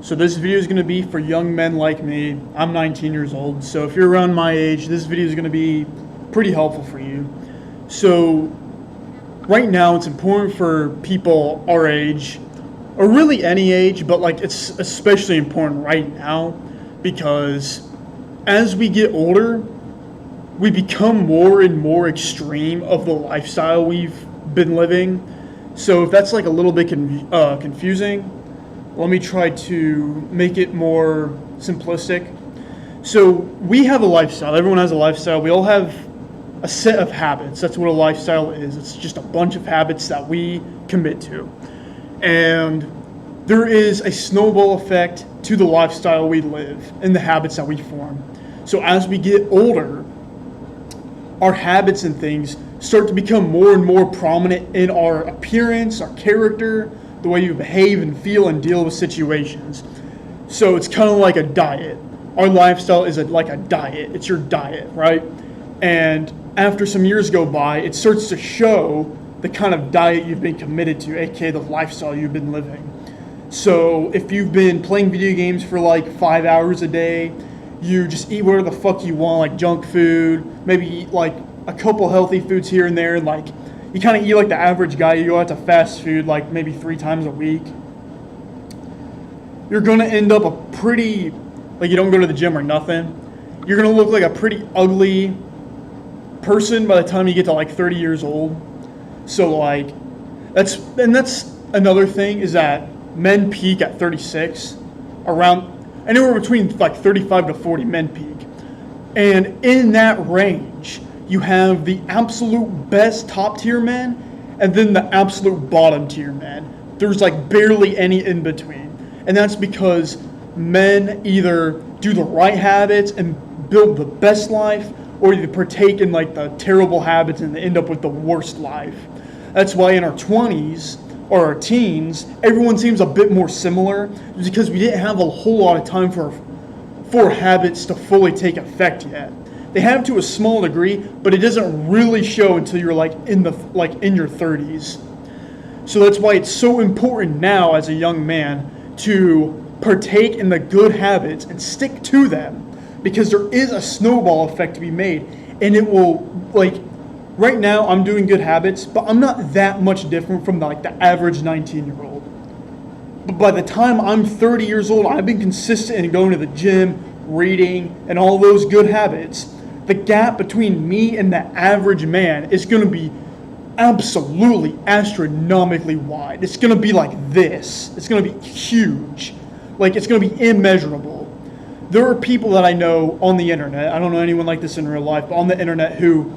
So this video is going to be for young men like me. I'm 19 years old, so if you're around my age, this video is going to be pretty helpful for you. So right now it's important for people our age, or really any age, but like it's especially important right now because as we get older, we become more and more extreme of the lifestyle we've been living. So if that's like a little bit confusing, let me try to make it more simplistic. So we have a lifestyle. Everyone has a lifestyle. We all have a set of habits. That's what a lifestyle is. It's just a bunch of habits that we commit to. And there is a snowball effect to the lifestyle we live and the habits that we form. So as we get older, our habits and things start to become more and more prominent in our appearance, our character, the way you behave and feel and deal with situations. So it's kind of like a diet. Our lifestyle is like a diet. It's your diet, right? And after some years go by, it starts to show the kind of diet you've been committed to, aka the lifestyle you've been living. So if you've been playing video games for like 5 hours a day, you just eat whatever the fuck you want, like junk food, maybe eat like a couple healthy foods here and there, like you kind of eat like the average guy. You go out to fast food like maybe 3 times a week. You're going to end up a pretty, like you don't go to the gym or nothing. You're going to look like a pretty ugly person by the time you get to like 30 years old. So like, that's another thing is that men peak at 36, around anywhere between like 35 to 40 men peak. And in that range, you have the absolute best top tier men and then the absolute bottom tier men. There's like barely any in between. And that's because men either do the right habits and build the best life or they partake in like the terrible habits and they end up with the worst life. That's why in our 20s or our teens, everyone seems a bit more similar because we didn't have a whole lot of time for habits to fully take effect yet. They have to a small degree, but it doesn't really show until you're like in your 30s. So that's why it's so important now as a young man to partake in the good habits and stick to them, because there is a snowball effect to be made, and it will, like, right now I'm doing good habits, but I'm not that much different from the average 19-year-old. But by the time I'm 30 years old, I've been consistent in going to the gym, reading, and all those good habits. The gap between me and the average man is going to be absolutely astronomically wide. It's going to be like this. It's going to be huge. Like, it's going to be immeasurable. There are people that I know on the internet, I don't know anyone like this in real life, but on the internet who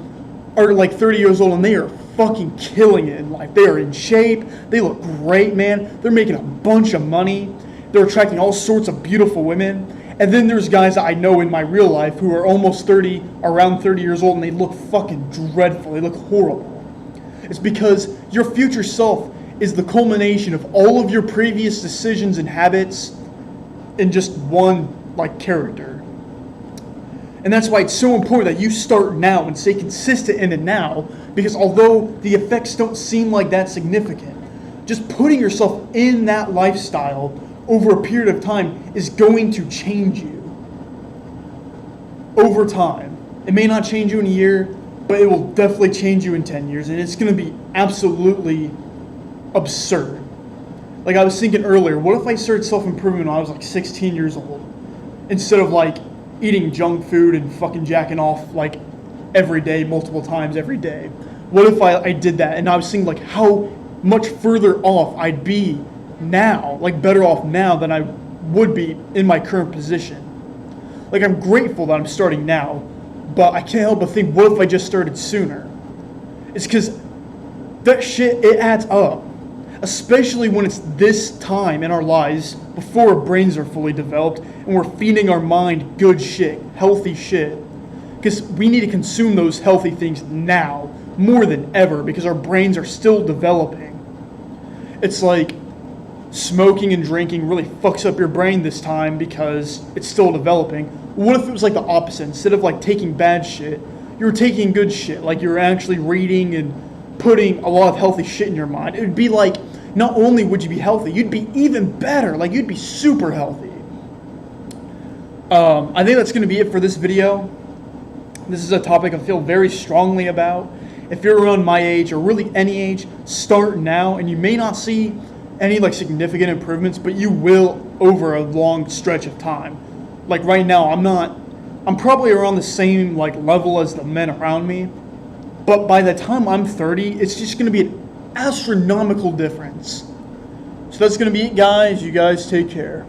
are like 30 years old and they are fucking killing it in life. They are in shape. They look great, man. They're making a bunch of money. They're attracting all sorts of beautiful women. And then there's guys that I know in my real life who are almost 30, around 30 years old, and they look fucking dreadful. They look horrible. It's because your future self is the culmination of all of your previous decisions and habits in just one, like, character. And that's why it's so important that you start now and stay consistent in it now, because although the effects don't seem like that significant, just putting yourself in that lifestyle over a period of time is going to change you over time. It may not change you in a year, but it will definitely change you in 10 years, and it's going to be absolutely absurd. Like I was thinking earlier, what if I started self-improvement when I was like 16 years old, instead of like eating junk food and fucking jacking off like every day, multiple times every day? What if I did that? And I was thinking like how much further off I'd be now, like better off now than I would be in my current position. Like, I'm grateful that I'm starting now, but I can't help but think, what if I just started sooner? It's because that shit, it adds up, especially when it's this time in our lives before our brains are fully developed and we're feeding our mind good shit, healthy shit, because we need to consume those healthy things now more than ever because our brains are still developing. It's like smoking and drinking really fucks up your brain this time because it's still developing. What if it was like the opposite? Instead of like taking bad shit, you were taking good shit, like you were actually reading and putting a lot of healthy shit in your mind. It would be like not only would you be healthy, you'd be even better. Like, you'd be super healthy. I think that's going to be it for this video. This is a topic I feel very strongly about. If you're around my age, or really any age, start now, and you may not see any like significant improvements, but you will over a long stretch of time. Like right now, I'm probably around the same like level as the men around me, but by the time I'm 30, it's just going to be an astronomical difference. So that's going to be it, guys. You guys take care.